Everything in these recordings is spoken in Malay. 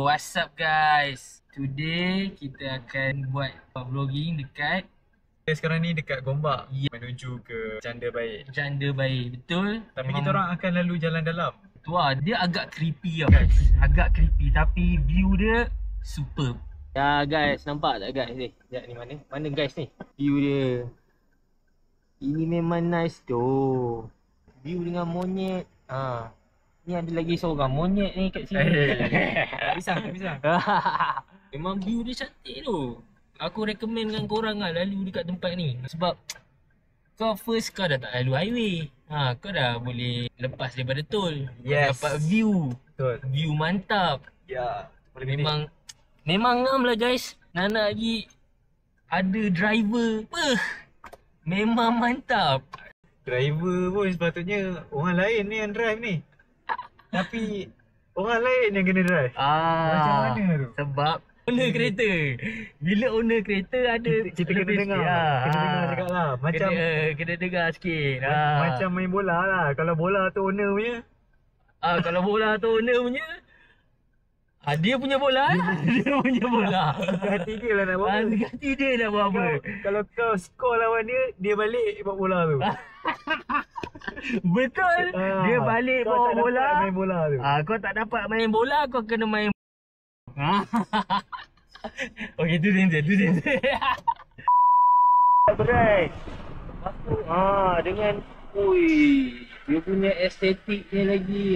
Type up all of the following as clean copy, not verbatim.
What's up guys? Today kita akan buat vlogging dekat sekarang ni dekat Gombak menuju ke Janda Baik. Janda Baik, betul? Tapi kita orang akan lalu jalan dalam. Wah, dia agak creepy tau guys. Agak creepy tapi view dia superb. Ya guys, nampak tak guys ni? Sekejap ni mana? Mana guys ni? View dia. Ini memang nice tu. View dengan monyet. Ni ada lagi seorang monyet ni kat sini. Tak pisang. Memang view dia cantik tu. Aku recommend dengan korang lah lalu dekat tempat ni. Sebab kau kau dah tak lalu highway. Kau dah boleh lepas daripada tol. Yes. Dapat view. Betul. View mantap. Ya. Memang ngam lah guys. Nana lagi ada driver. Memang mantap. Driver pun sepatutnya orang lain ni yang drive ni. Tapi orang lain yang kena drive. Macam mana tu? Sebab owner kereta. Bila owner kereta ada Kita kena dengar. Kena dengar cakap lah. Macam kena dengar sikit. Macam main bola lah. Kalau bola tu owner punya. Kalau bola tu owner punya, dia punya bola. Dia punya bola. Hati dia lah nak buat apa. Hati dia nak buat apa. Kalau kau skor lawan dia balik buat bola tu. Betul. Dia balik bawa bola. Main bola tu. Kau tak dapat main bola, kau kena main. Okey, tu sensor. Berat. Dengan dia punya estetik dia lagi.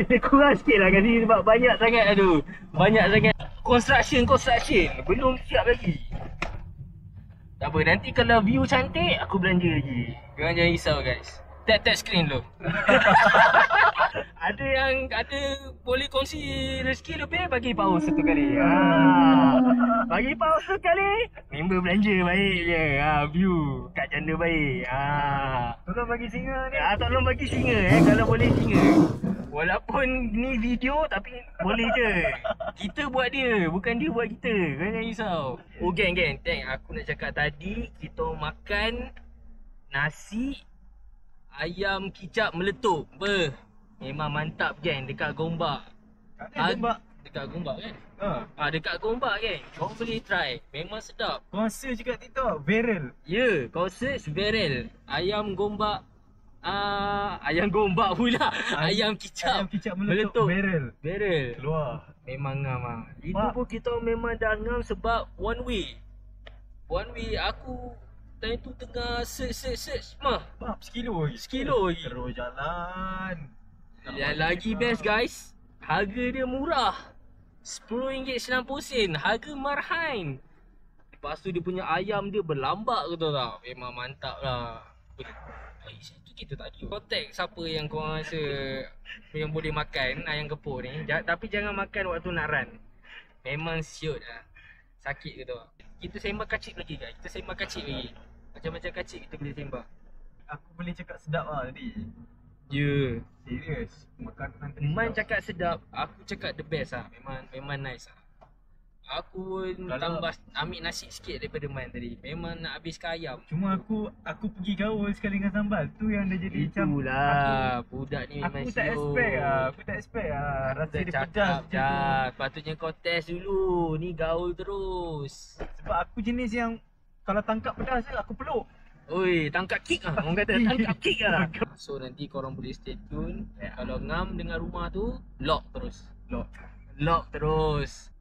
Dia kurang sikit lah kat sini sebab banyak sangat banyak sangat construction belum siap lagi. Tak apa, nanti kalau view cantik aku belanja lagi. Jangan risau guys. Tap screen dulu. Ada boleh kongsi rezeki lebih, bagi power satu kali. Bagi power satu kali, member belanja baik je. View kat Janda Baik. Tolong bagi singa ni. Tolong bagi singa kalau boleh singa. Walaupun ni video tapi boleh je. Kita buat dia, bukan dia buat kita. Jangan risau. Geng, aku nak cakap tadi kita makan nasi ayam kicap meletup. Memang mantap geng dekat Gombak. Dekat Gombak kan? Dekat Gombak geng. Kau boleh try. Memang sedap. Kau search kat TikTok viral. Ya, kau search viral. Ayam Gombak. Ayam Gombak pula. Ayam kicap meletup. Viral. Keluar. Memang ngam. Itu pun kita memang dah ngam sebab one way. Aku time tu tengah search mah. Sekilo lagi. Terus jalan. Yang lagi best guys, harga dia murah. RM10.90. Harga marhain. Lepas tu dia punya ayam dia berlambak ke tau. Memang mantap lah. Itu kita tadi kontak siapa yang korang rasa yang boleh makan ayam kepuk ni. Tapi jangan makan waktu nak run. Memang siut lah. Sakit ke tau. Kita sembang kacik lagi guys. Macam-macam kacik kita boleh sembang. Aku boleh cakap sedap lah tadi. Ya. Serius. Makanan tadi Man cakap sedap, aku cakap the best lah. Memang nice lah. Aku tambah ambil nasi sikit daripada Man tadi. Memang nak habiskan ayam. Cuma aku pergi gaul sekali dengan sambal. Tu yang dah jadi macam budak ni memang Aku tak expect lah. Rasa dia pedas je. Patutnya kau test dulu. Ni gaul terus. Sebab aku jenis yang kalau tangkap pedas aku peluk. Oi, tangkap kick lah. Orang kata tangkap kick lah. So nanti korang boleh stay tune. Kalau ngam dengan rumah tu, lock terus.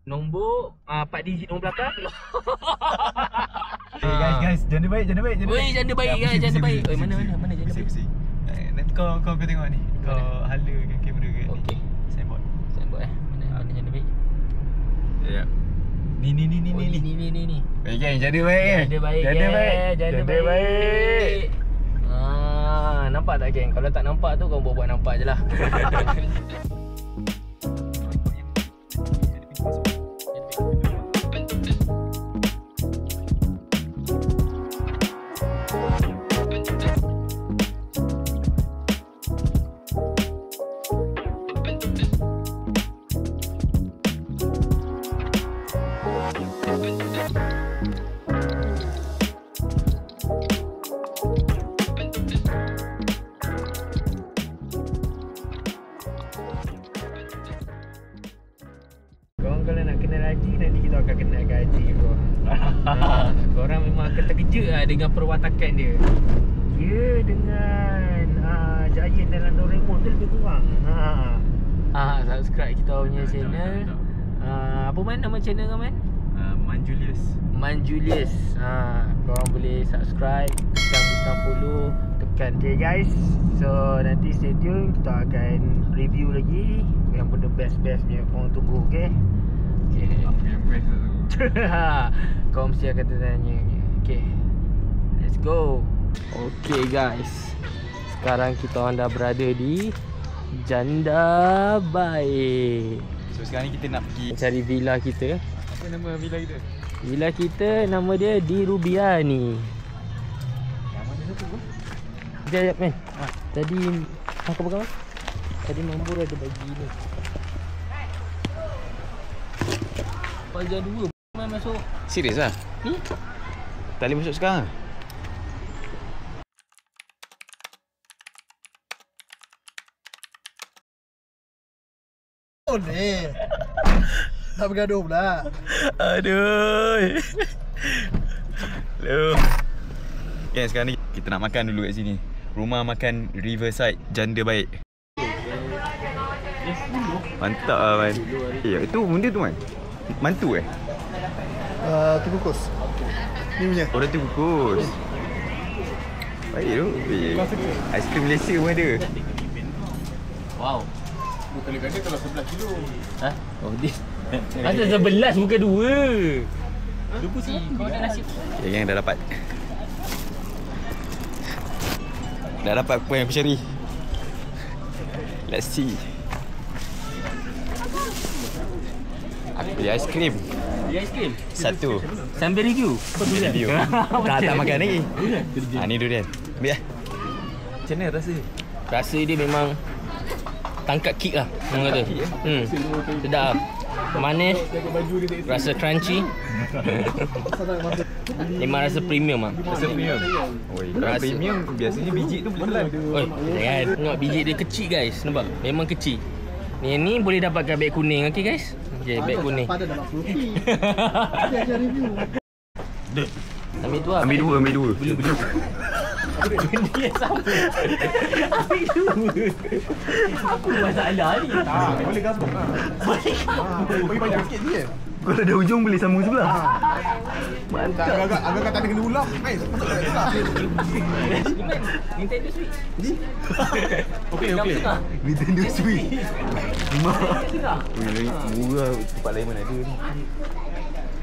Nombor 4 digit nombor belakang. Guys, Janda Baik. Oi, Janda Baik guys, Janda Baik. Oi, mana Janda Baik? Nanti kau tengok ni. Kau halakan kamera kat ni. Okey. Signboard Mana Janda Baik? Ya. Ni. Ni. Baik, Janda Baik. Janda Baik. Nampak tak geng? Kalau tak nampak tu kau buat nampak je lah. tu akan kena gaji bro. Korang memang akan terkejut lah dengan perwatakan dia. Dia dengan Giant dalam Doraemon tu lebih kurang. Subscribe kita punya channel. Apa Man nama channel kau Man? Man Julius. Man Julius. Korang boleh subscribe, tekan butang follow, tekan. Okay guys, so nanti stay tune. Kita akan review lagi yang benda best-best punya. Korang tunggu, okay? Apa yang best tu? Kau mesti akan tertanya. Okay, let's go. Okay guys, sekarang kita orang dah berada di Janda Baik. So sekarang ni kita nak pergi cari villa kita. Apa nama villa kita? Villa kita nama dia Di Rubiani. Yang mana tu bro? Sekejap Man. Tadi aku pegang Man. Tadi Mambur ada bagi ni. Pajak 2 Man masuk. Serius lah? Ni? Tak boleh masuk sekarang? Oh ni. Tak bergaduh pula. Aduh. Hello. Okay, sekarang ni kita nak makan dulu kat sini. Rumah makan Riverside Janda Baik. Mantap lah Man. Itu benda tu Man. Mantu Tu kukus. Ni punya. Orang tu kukus. Baik tu. Aiskrim Malaysia pun ada. Wow. Bukan ganda kalau 11 kilo. Oh this. Ada 11 bukan 2. Lupa sih. Kau ada nasi. Okay, yang dah dapat. Dah dapat apa yang aku cari. Let's see. Aku beli aiskrim. Beli aiskrim? Satu. Sambil review? Video. Tak makan lagi. Ni durian. Ambil lah. Macam mana rasa? Rasa dia memang tangkap kick lah orang kata. Sedap. Manis. Rasa crunchy. Memang rasa premium lah. Rasa premium. Oi, kalau premium biasanya biji tu pelan. Oi, jangan. Tengok biji dia kecil guys. Nampak? Memang kecil. Ni boleh dapatkan beg kuning. Okay guys? Okay, beg kuning. Pada dapat fruity. Dia review. Ambil tu lah. Ambil dua. Belum. Dia sama. Ambil dua. Apa masalah ni? Boleh gabung lah. Bagi banyak sikit je. Kalau ada ujung boleh sambung sebelah. Mantap. Agak-agak tak ada kena ulang. Main. Masuk kat sebelah. Nintendo Switch. Ni? Okey. Nintendo Switch. Murah tempat lain mana ada ni.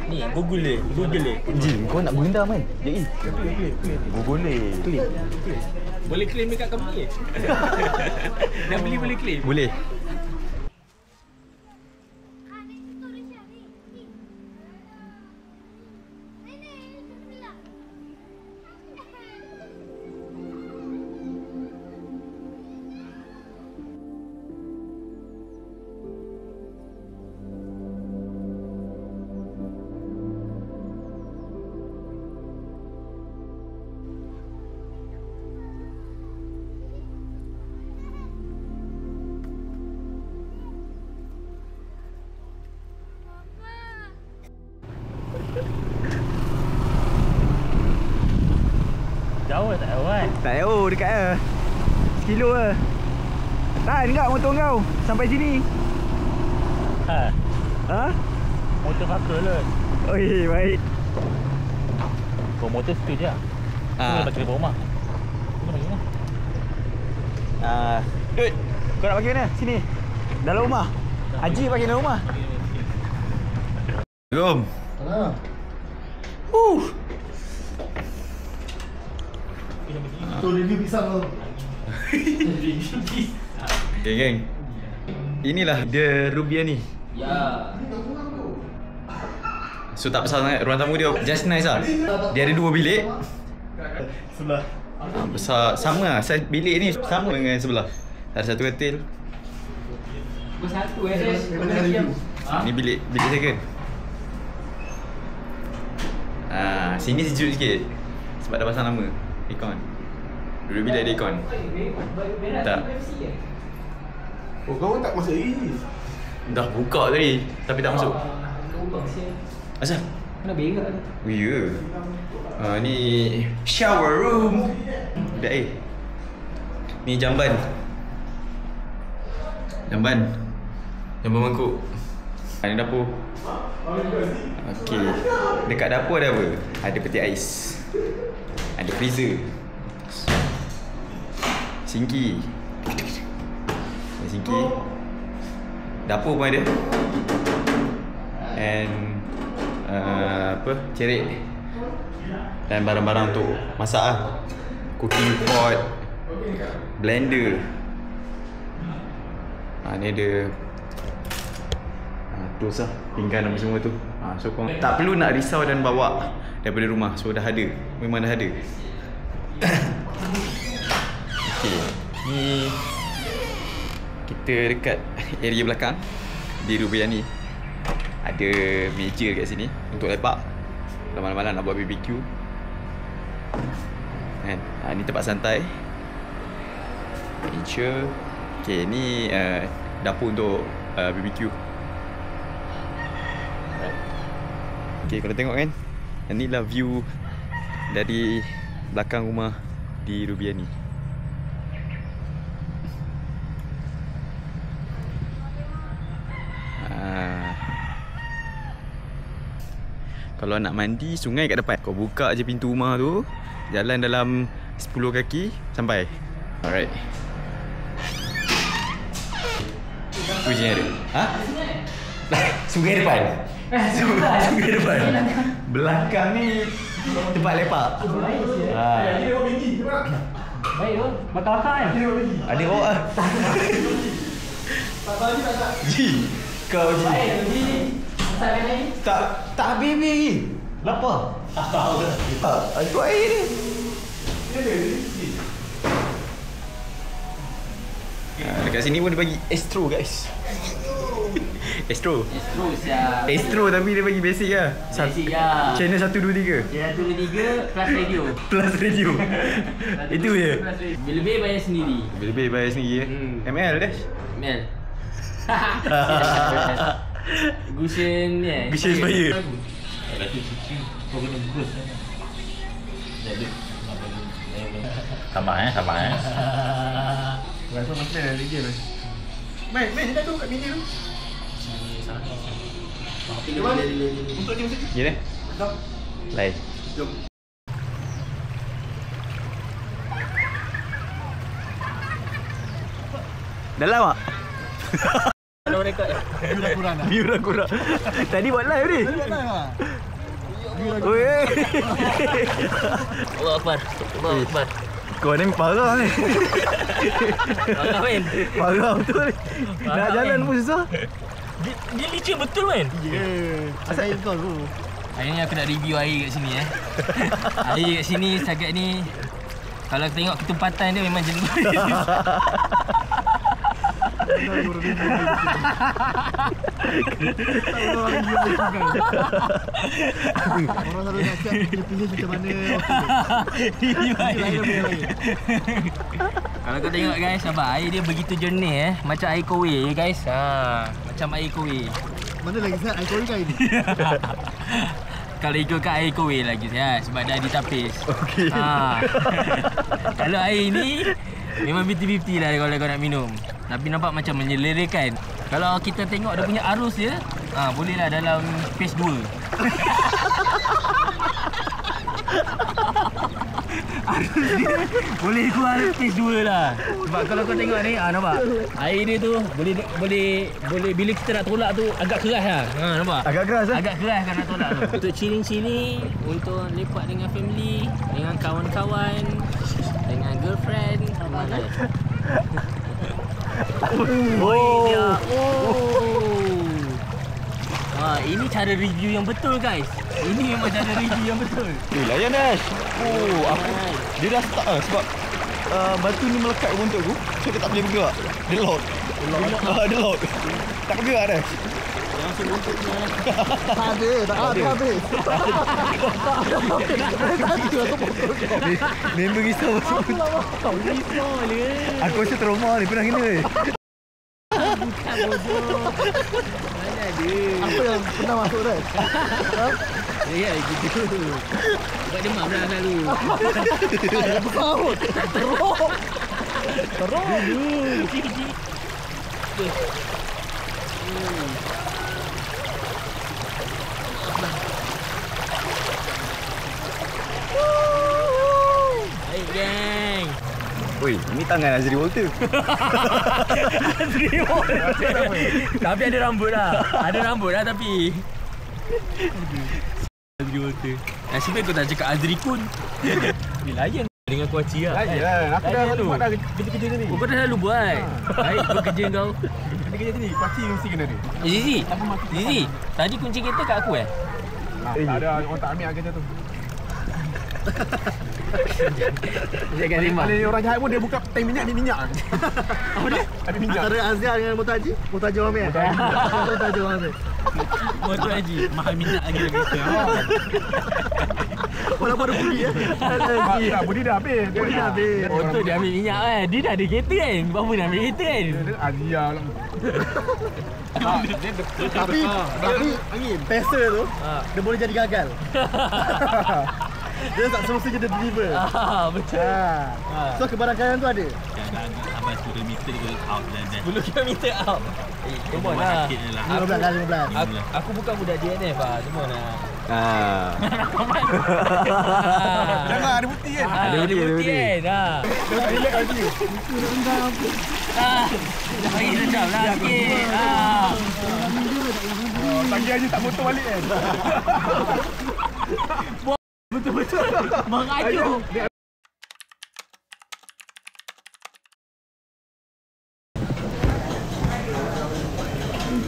Ni Google dia. Jim, kau nak berendam kan? Jadi. Boleh. Boleh claim dekat company. Dah beli boleh claim. Boleh. Jauh tak awal. Tak jauh, dekat je. 1 kilo je. Tahan tak motor kau sampai sini? Ha? Motor fucker lah. Oi, baik. Kau motor situ je lah. Kau nak pergi rumah. Kau nak pergi mana? Dud, kau nak pergi mana? Sini. Dalam rumah. Haji pergi dalam rumah. Jom. Mana? Tu review pisang tu. Okay, geng. Inilah dia Rubiani. Ya. So tak besar sangat. Ruang tamu dia just nice lah. Dia ada 2 bilik. Sebelah. Besar. Sama lah. Saiz bilik ni sama dengan sebelah. Ada satu katil. Satu Ni bilik second. Sini sejuk sikit. Sebab dah pasang nama aircon. Dulu bilik ada aircon. Tak. Oh, kau tak masuk lagi. Dah buka tadi tapi tak masuk. Asal? Kena berak tu. Oh ya. Ni shower room. Dah ni jamban. Jamban mangkuk. Ni dapur. Okey. Dekat dapur ada apa? Ada peti ais. Ada freezer. Sinki. Ada sinki. Dapur pun ada. And cerik. Dan barang-barang untuk masak lah. Cooking pot, blender. Ni ada tools lah, pinggan apa semua tu. So korang tak perlu nak risau dan bawa daripada rumah. So dah ada, memang dah ada. Okay, ni kita dekat area belakang di Rubiani. Ada meja kat sini untuk lepak kalau malam-malam nak buat BBQ kan. Ni tempat santai, meja. Okay, ni dapur untuk BBQ. Okay, kalau tengok kan, inilah view dari belakang rumah di Rubiani. Kalau nak mandi, sungai kat depan. Kau buka je pintu rumah tu, jalan dalam 10 kaki sampai. Alright. Tu je yang ada. Ha? Sungai depan. Sungai depan. Belakang ni tempat lepak. Baik tu, bakar-bakar kan? Ada bawa lah. Ji, kau Ji. Tak habis lagi. Lapar. Aku air ni. Dekat sini pun dia bagi Astro guys. Astro siap. Astro tapi dia bagi basic lah. Basic lah. Channel 1, 2, 3. Channel 1, 2, 3 plus radio. Plus radio. Itu je. Lebih bayar sendiri. Lebih bayar sendiri ya. ML Dash. ML. Gushen ni Gushen Spire. Sabar sabar Rasa macam mana lagi ni? Main dia dah tu kat meja tu. Untuk dia mesti. Ya dah. Lain. Jom. Dalam tak? Kalau rekod View dah kurang. Tadi buat live ni. Oi. Allah Akbar. Allah Akbar. Kau ni parah ni. Parah men. Parah betul ni. Nak jalan pun susah. Dia licin betul men. Ya. Asal kau tu. Hari ni aku nak review air kat sini Air kat sini setakat ni kalau tengok ketempatan dia memang jenis. Orang selalu nak cakap pilih macam mana. Kalau kau tengok guys, sabar, air dia begitu jernih macam air Kowe ya guys. Macam air Kowe. Mana lagi saya air Kowe ni? Kalau ikutkan air Kowe lagi sebab dah ditapis. Okey. Kalau air ni memang 50-50 lah kalau kau nak minum. Tapi nampak macam menyelerakan. Kalau kita tengok dia punya arus dia, boleh lah dalam phase 2. Arus dia boleh keluar phase 2 lah. Sebab kalau kau tengok ni, nampak? Air dia tu boleh bila kita nak tolak tu agak keras lah. Nampak? Agak keras lah. Agak keras kan nak tolak tu. Untuk chilling-chilling, untuk lepak dengan family, dengan kawan-kawan, dengan girlfriend, mana? Ini cara review yang betul guys. Ini memang cara review yang betul. Layan Dash. Dia dah start lah sebab batu ni melekat ke buntut aku. So dia tak boleh bergerak. Dia lock. Dia lock. Tak bergerak Dash. Langsung buntutnya. Tak ada habis. Member risau. Risau dia. Aku rasa trauma ni pernah kena. Bukan bodoh. ada. Apa yang pernah masuk dah? Ya, gitu. Buat demam dah selalu. Ada besar. Teruk. Baik, geng. Oi, ini tangan Azri Walter. Azri Walter. Tapi ada rambut dah. Ada rambut dah tapi. Azri Walter. Nasib baik kau tak cakap Azri Kun. Layan dengan kuaci lah. Yalah, aku dah selalu buat dah kerja-kerja ni. Kau dah selalu buat. Baik, kau kerja kau. Kerja ni, kuaci mesti kena ada. Zizi, tadi kunci kereta kat aku Tak ada, orang tak ambil kerja tu. Jangan rimak. Kalau orang jahat pun dia buka tank minyak, ambil minyak. Apa dia? Ambil minyak. Antara Azhar dengan Motaji, Motaji orang ambil. Motaji orang ambil. Motor Haji, mahal minyak lagi dari kita. Walaupun ada budi ya. Tak, budi dah habis. Budi dah habis. Oh tu dia ambil minyak kan. Dia dah ada kereta kan. Berapa nak ambil kereta kan. Azia lah. Tapi angin peser tu dia boleh jadi gagal. Dia tak semestinya dia deliver. Betul. So kebarangkaian tu ada. Abang 10 kilometer dia boleh out dah. 10 kilometer out. Come on lah. 15. Aku bukan budak DNF lah. Come on lah. Jangan ada bukti kan. Ada bukti kan. Relax lagi. Bagi sedap lah sikit. Pagi aja tak motor balik kan. Betul-betul. Mengajuk.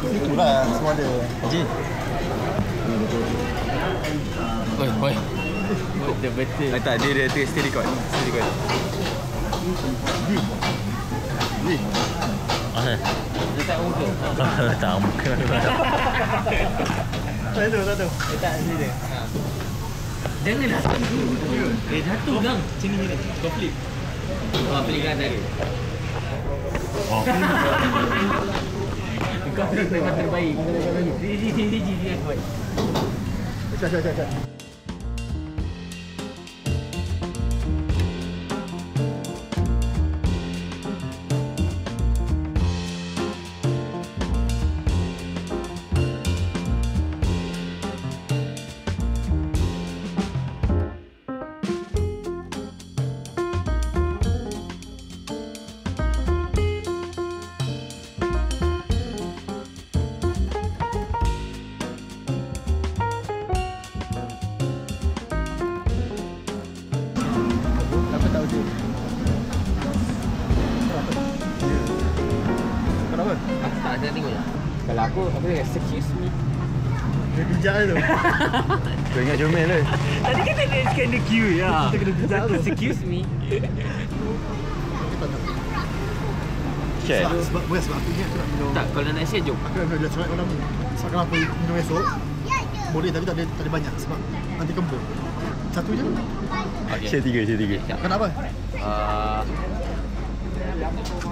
Itulah semua ada. Haji. Oi. Betul-betul. Tak, dia stay record. Dia tak muka. Tak muka. Tak tahu. Letak sini dia. Janganlah jatuh gang. Sini. Kau flip. Flip kan tadi. Kau memang terbaik. Sini aku buat. Cak. Kenapa? Aku tak ada tengok je. Kalau aku dia excuse me. Dia bijak tu. Kau ingat Jomel ke? Tadi kan dia kena queue ya. Kita kena bijak tu. Excuse me. Share. Sebab aku ingat aku nak minum. Tak, kalau nak share jom. Aku nak bilang sebab orang ni. Sebab kalau aku minum esok boleh tapi tak ada banyak sebab nanti kembung. Satu je. Okay. Share 3. Kenapa?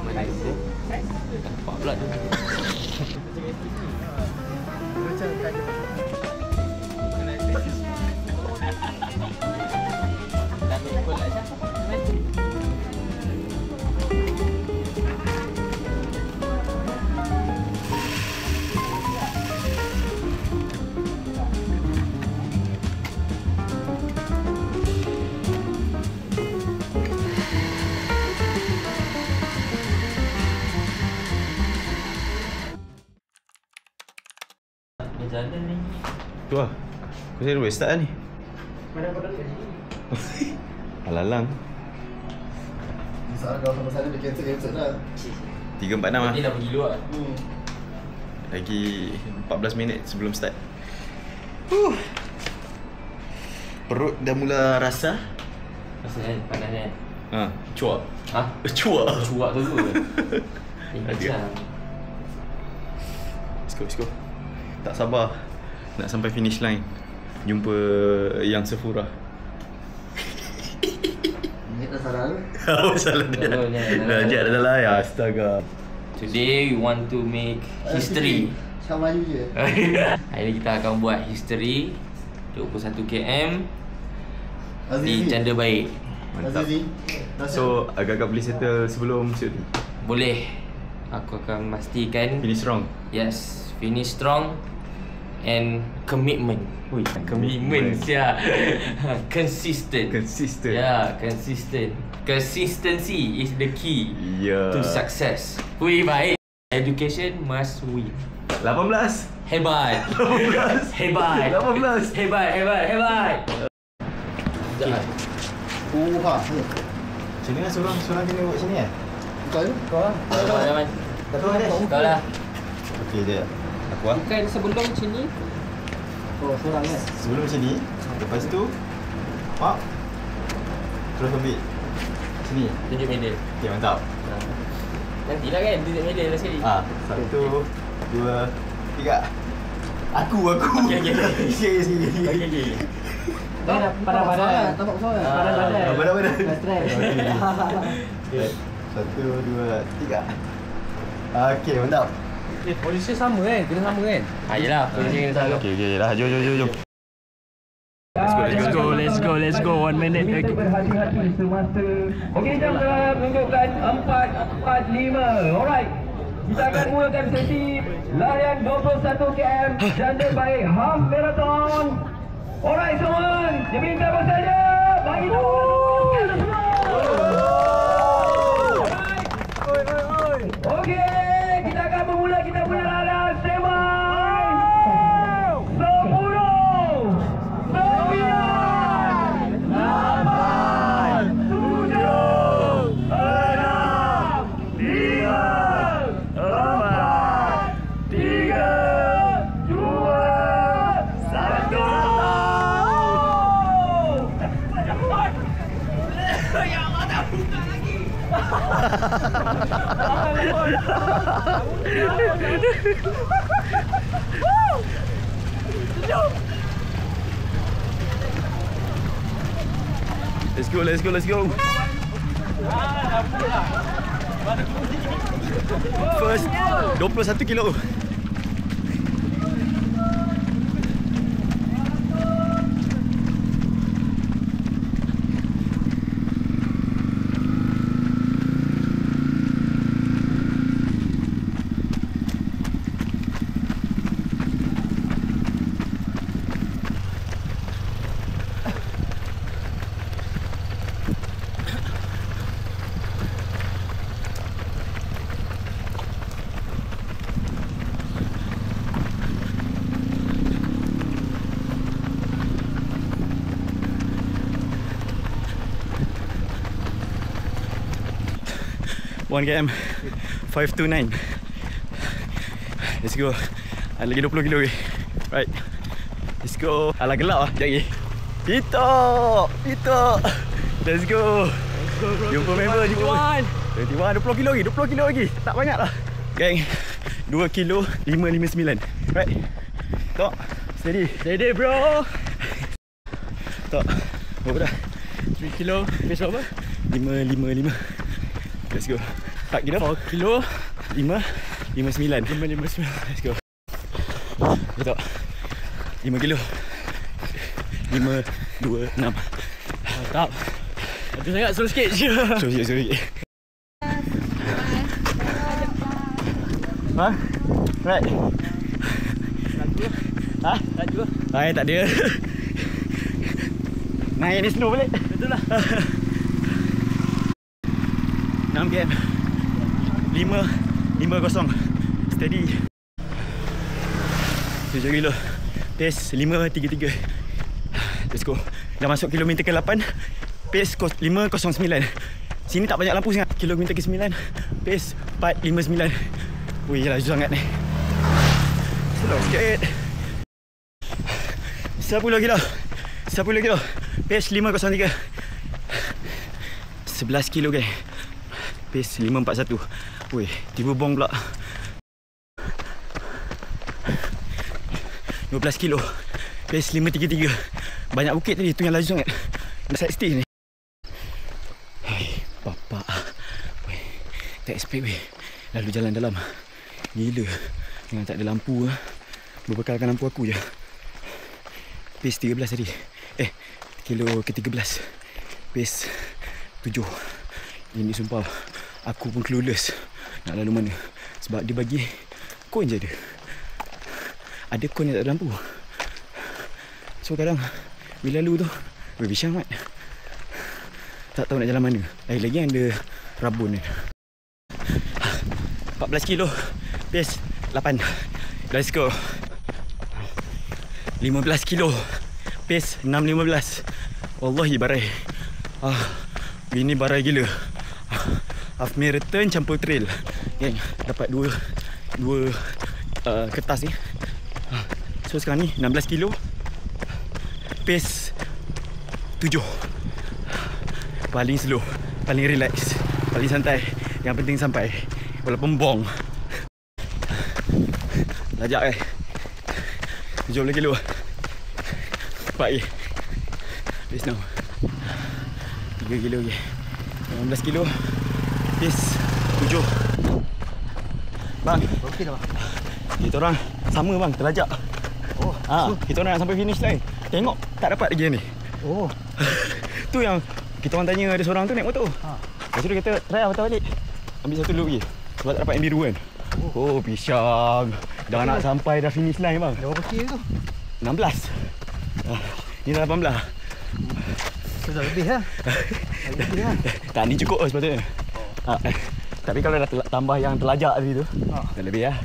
Mana itu? Nampak pula tu. Macam kain. Tak ikut lah Syah. Jalan ni. Tu lah. Kau saya boleh start lah ni. Alalang. Misalnya kalau sampai sana dia cancel dah. 346 lah. Dia dah pergi luar. Lagi 14 minit sebelum start. Perut dah mula rasa. Rasa kan panas kan. Cuak. Ha? Cuak. Cuak tu tu. Ada. Let's go. Tak sabar nak sampai finish line. Jumpa yang Sephora. Ini dah salah tu. Oh, salah dia. Dah salah ya. Astaga. Today we want to make history. Cakap Melayu je. Hari ni kita akan buat history 21 km di Azizi. Janda Baik. Mantap. Azizi. So agak-agak boleh settle sebelum shoot. Boleh. Aku akan pastikan Finish strong. yes, finish strong and commitment. Ui, Commitment sia. Consistent. Consistent. Yeah, consistent. Consistency is the key Ya. to success. Hui baik. Education must win. 18. Hebat. 18. Hebat. 18. Hebat. Sekejap. Ha. Macam mana seorang kena buat sini kan? Bukan? Kau lah. Kau lah. Okey dia. Aku lah. Bukan sebelum macam ni. Oh, seorang kan? Sebelum macam ni, lepas tu pak. Terus ambil sini. Tunjuk medal. Okey, mantap. Nantilah kan tunjuk medal lah sekali. 1, 2, 3. Aku. Okey. Sikit. Okey. Padan. Tampak soalan. Padan. Badan. Stres. Okey. 1, 2, 3. Okey, mantap. Posisi sama kan? Kena sama kan? Yelah, posisi kena sama. Okey lah. Jom. Let's go. 1 minute. Berhati-hati semasa. Okey, jom menunjukkan 4-5. Alright. Kita akan mulakan sesi larian 21 km Janda Baik Half Marathon. Alright semua, diminta bersaja. Bagi tahu semua. Okey, kita akan bermula kita punya larian standby. 10, 9, 8, 7, 6, 5, 4, 3, 2, 1. Let's go. First 21 kilo. One km 529. Let's go. Ada lagi 20 kilo lagi. Right. Let's go. Alah gelap lah. Sekejap lagi. Pito. Let's go. Jumpa member. 21. 20 kilo lagi. Tak banyak lah. Gang. 2 kilo 559. Right. Tok. Steady bro. Tok. Berapa dah? 3 kilo. Pace apa? 555. Let's go. Tak kira 4 kilo. 559. 559. Let's go. Betul. 5 kilo. 526. Mantap. Ada sangat slow sikit je. Sorry. Ha? Right. Ha? Laju. Tak ada. Naik ni slow balik. Betul lah. 6 km 550. Steady. 7 kilo. Pace 533. Let's go. Dah masuk kilometer ke-8. Pace 509. Sini tak banyak lampu sangat. Kilometer ke-9. Pace 459. Wih, laju sangat ni. Slow sikit. 10 kilo. Pace 503. 11 kilo kan. Pace 541. Weh, tiba bong pula. 12 kilo. Pace 533. Banyak bukit tadi, tu yang laju sangat. Side stage ni. Hai, bapak. Weh, tak expect weh. Lalu jalan dalam. Gila. Tengah tak ada lampu, berbekalkan lampu aku je. Pace 13 tadi. Kilo ke-13. Pace 7. Ini sumpah aku pun clueless nak lalu mana. Sebab dia bagi kon je ada. Ada kon yang tak ada lampu. So kadang bila lalu tu berbisang mat. Tak tahu nak jalan mana. Lagi ada rabun ni. 14 kilo. Pace 8. Let's go. 15 kilo. Pace 6.15. Wallahi barai. Ini barai gila. Half marathon campur trail. Gang, dapat dua kertas ni. So sekarang ni 16 kilo. Pace 7. Paling slow, paling relax, paling santai. Yang penting sampai. Walaupun bong. Lajak 17 kilo. 4 pace now. 3 kilo lagi. 16 kilo. Pace 7. Bang, okey dah bang. Kita orang sama bang, terlajak. Kita orang nak sampai finish line. Tengok tak dapat lagi ni. Tu yang kita orang tanya ada seorang tu naik motor. Lepas tu dia kata try lah patah balik. Ambil satu loop lagi. Sebab tak dapat yang biru kan. Pisang. Dah nak sampai dah finish line bang. Dah berapa kilo tu? 16. Ni dah 18. Sudah lebih lah. Tak, ni cukup sepatutnya. Tapi kalau dah tambah yang terlajak tadi tu, dah lebih lah.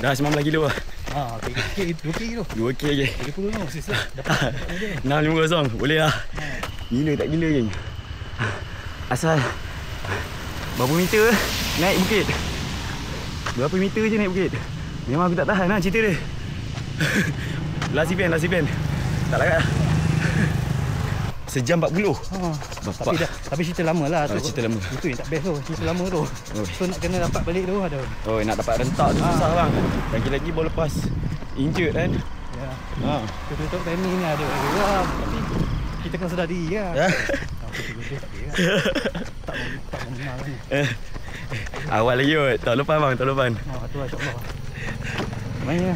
Dah 19 kilo lah. 2 kilo. 2 kilo lagi. 30 tu sis lah. Dapat 6.50. Boleh lah. Gila tak gila geng. Asal berapa meter naik bukit. Berapa meter je naik bukit. Memang aku tak tahan lah cerita dia. Last event. Tak larat lah. Sejam 40. Tapi cerita lama lah tu. Cerita lama. Itu yang tak best tu. Cerita lama tu. So nak kena dapat balik tu ada. Nak dapat rentak tu susah bang. Lagi-lagi baru lepas injured kan. Ya. Tutup timing ni ada juga. Tapi kita kena sedar diri lah. Tak mengenal kan. Awal lagi kot. Tahun lepan bang, tahun lepan. Tu lah insyaAllah. Mainnya.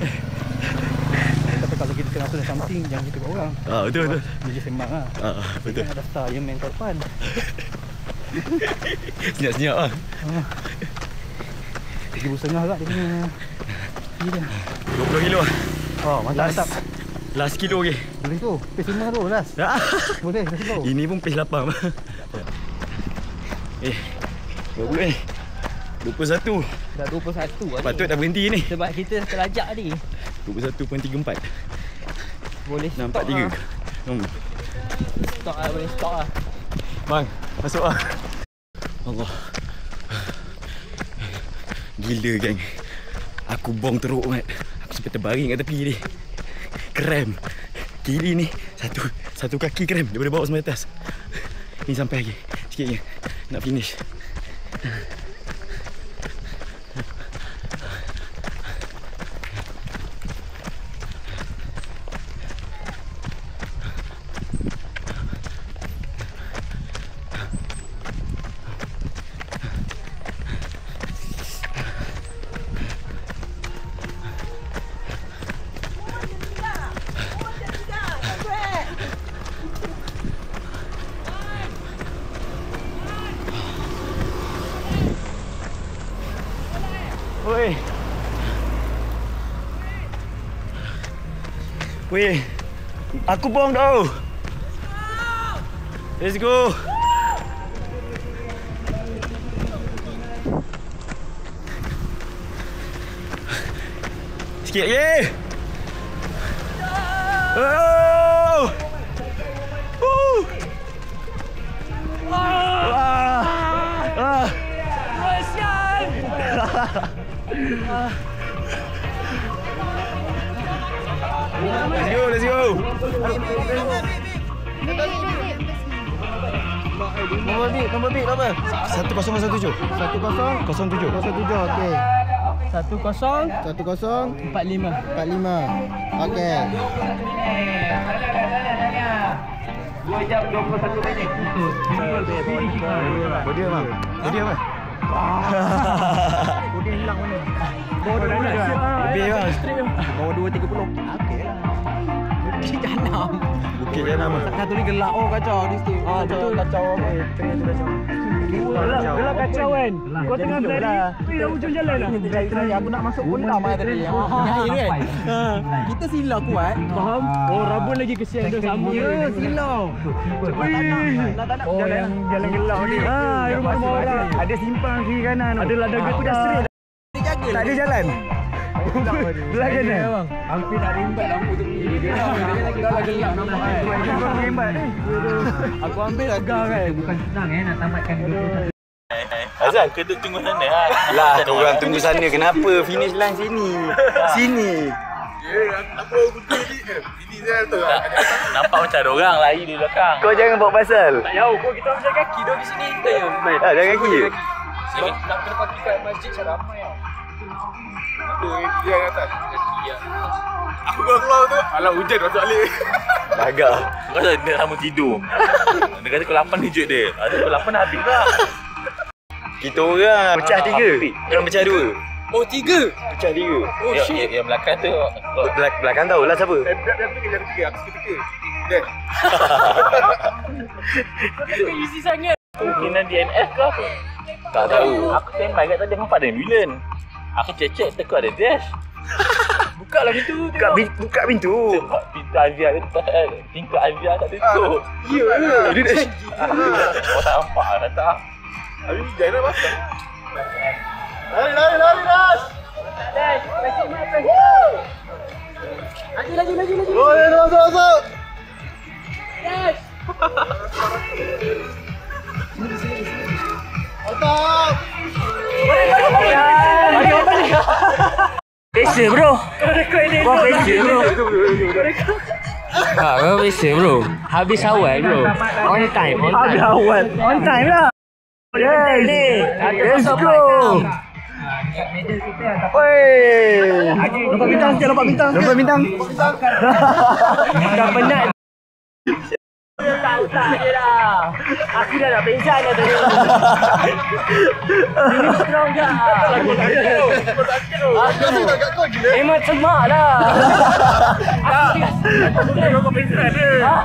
Tapi kalau kita kena ada something, jangan kita buat orang. Betul. Dia je sembang lah. Betul. Dia kan ada star yang main kat depan. Senyap-senyap lah. 3.5 kat dia punya. Ni dia. 20 kilo lah. Mantap. Last kilo lagi. Boleh tu. Pace 5 tu last. Boleh, let's go. Ini pun pace 8 bang. Berapa ni? 21. Dah 21 lah. Patut dah berhenti ni. Sebab kita terlajak ni. 21.34. Boleh stop 6.43. Stop lah, boleh stop lah. Bang, masuk lah. Allah. Gila geng. Aku bong teruk mat. Aku sampai terbaring kat tepi ni. Krem. Kiri ni satu kaki krem daripada bawah sampai atas. Ni sampai lagi. Sikit je. Nak finish. Weh, aku bong tau. Let's go. Sikit lagi. Oh. Let's go. Nombor beat apa? 1007. 1007. Okey. 10 45. 45. Okey. 2 jam 21 minit. Bodi apa? Bodi hilang mana? Bawah 12. Lebih bang. Bawah 2.30. Okey lah. Bukit Janam. Bukit Janam. Satu ni gelap. Oh kacau di situ. Betul. Kacau. Tengah tu kacau. Gelap kacau kan. Kau tengah berlari. Dah hujung jalan dah. Aku nak masuk Pondam tadi. Air kan. Kita silau kuat. Faham? Oh Rabun lagi kesian tu sama. Ya silau. Nak tak nak jalan. Jalan gelap ni. Rumah orang. Ada simpang kiri kanan. Ada ladang getah. Tak ada jalan. Belah kanan bang. Hampir nak rimbat lampu tu. Dah lah gelap nampak kan. Kau rimbat ni. Aku ambil agak kan. Bukan senang nak tamatkan 21. Azal, kau tu tunggu sana lah. Korang tunggu sana. Kenapa? Finish line sini. Sini. Apa putih ni? Ini saya tu. Nampak macam ada orang lari di belakang. Kau jangan bawa pasal. Tak jauh. Kau kita berjalan kaki. Dua di sini kita je. Tak, jangan kaki. Sebab nak kena pergi kat masjid macam ramai tau. Dia kat atas. Aku keluar tu. Alah hujan masuk balik. Agak. Kau kata dia sama tidur. Dia kata pukul 8 kejut dia. Pukul 8 dah habis lah. Kita orang pecah 3. Orang pecah 2. Oh 3? Pecah 3. Oh shit. Yang belakang tu. Belakang tahu lah siapa. Jangan teka. Aku suka teka. Kan? Kau tak easy sangat. Kemungkinan DNF ke apa? Tak tahu. Aku standby kat tadi nampak ada ambulans. Aku cek teka ada dash. Buka lah pintu. Buka pintu. Sebab pintu Avia tu tingkat Avia tak tutup. Ya. Dia dah Kau tak nampak lah tak? Habis jalan pasal. lari Ras. Lagi. Oh, masuk. Biasa bro. Kau biasa bro. Kau biasa bro. Habis awal bro. On time. Habis awal. On time lah. Yes. Let's go. Woi. Nampak bintang. Dah penat. Tak je dah. Aku dah nak pingsan dah tadi. Ini strong dah. Memang semak lah. Aku pingsan dia.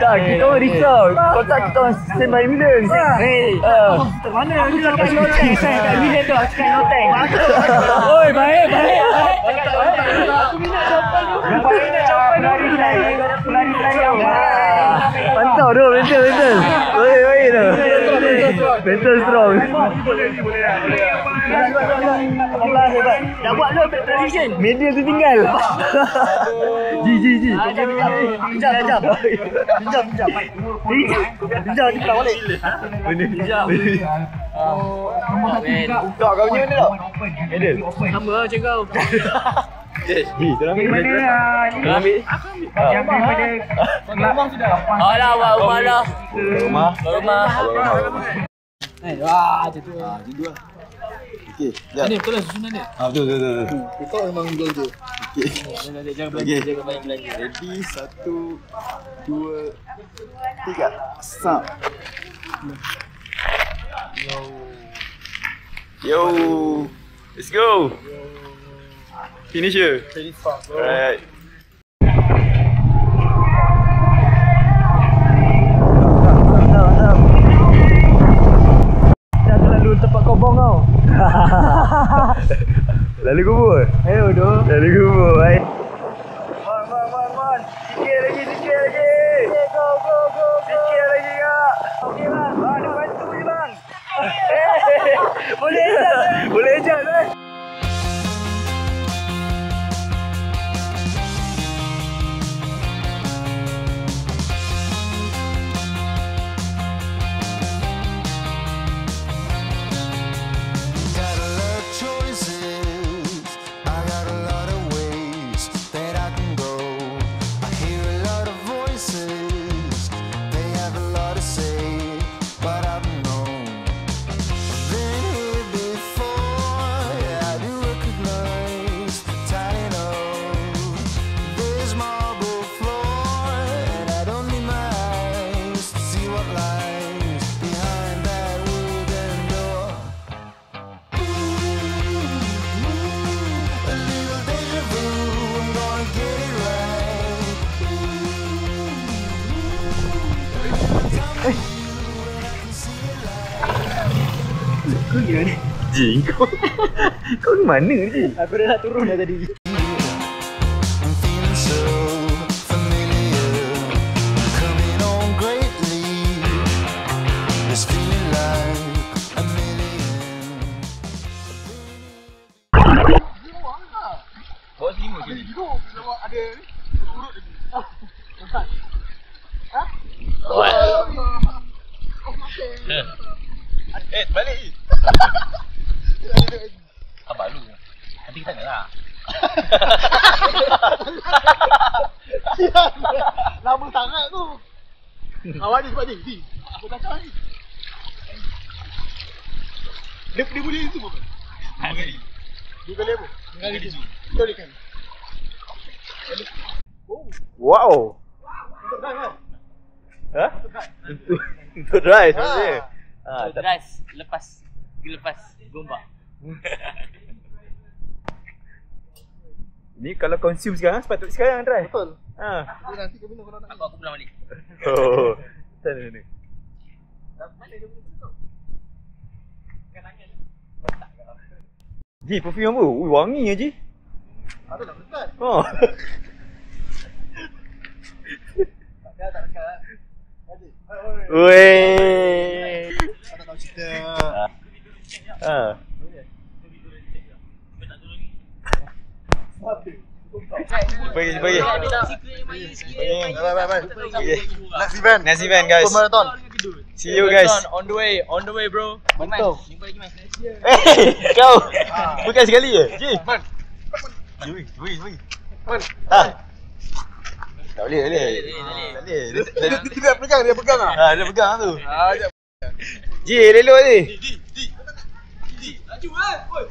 Tak, kita orang risau. Kau tak kita orang standby ambulans. Hei. Mana ni lah kat loteng. Saya kat ambulans tu. Aku kat loteng. Oi, baik. Aku minat jawapan tu. Lari. Pantau tu, betul. Oi tu. Betul strong. Boleh lah. Dah buat lo tradition. Media tu tinggal. Ji. Pinjam. Pinjam pulang balik. Pinjam. Kau punya mana tak? Medal. Sama lah macam kau. Tolong ambil. Tolong ambil. Yang daripada Kelabang sudah. Alah, rumah lah. Rumah. Macam tu. Tidur lah. Okey, jap. Ni betul lah susunan dia. Betul. Kau memang belanja. Okey. Jangan Okey. banyak belanja. Ready, 1, 2, 3. Stop. Yo. Let's go. Finisher. Alright. Lalu tempat kobong kau. Lalu kubur. Ayo doh. Lalu kubur. Baik. Man. Sikit lagi. Go. Sikit lagi kak. Okey bang. Ada bantu je bang. Boleh je. But I've known, been here before. Yeah. kira ni. Ji, kau ni mana je? Aku dah nak turun dah tadi. Bawa selimut je. Balik. Abang lu. Nanti kita tanya lah. Lama sangat tu. Awak ni sebab ni. Aku tak tahu ni. Dia boleh itu apa? Dia boleh apa? Dengan dia. Boleh kan? Wow. Ha? Untuk drive maksudnya. Drive lepas gombak. Ni kalau consume sekarang sepatutnya sekarang drive. Betul. Ha. Nanti kau minum kalau nak. Aku pulang balik. Oh. Sana ni. Ji, perfume apa? Ui, wangi je Ji. Ada nak besar. Oh. Tak dekat. Weh. Tak tahu cerita. Ha. Pergi. Bye. Next event guys. Marathon. See you guys. On the way bro. Mantap. Jumpa lagi Mas. Kau. Bukan sekali je. Ji. Man. Wui. Man. Ha. Tak boleh. Dia pegang ah. Ha, dia pegang tu. Ah, jap. Ji, elok ni. Laju ah. Oi.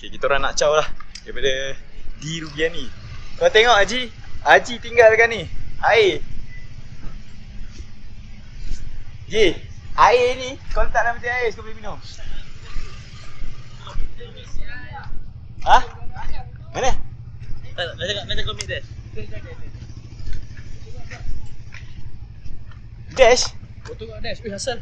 Okay, kita orang nak caw lah daripada di Rubian ni. Kau tengok Haji. Haji tinggal dekat ni. Air. Ji, air ni kau letak dalam peti ais kau boleh minum. Ha? Mana? Nak kau meet Dash? Kau tengok Dash. Asal.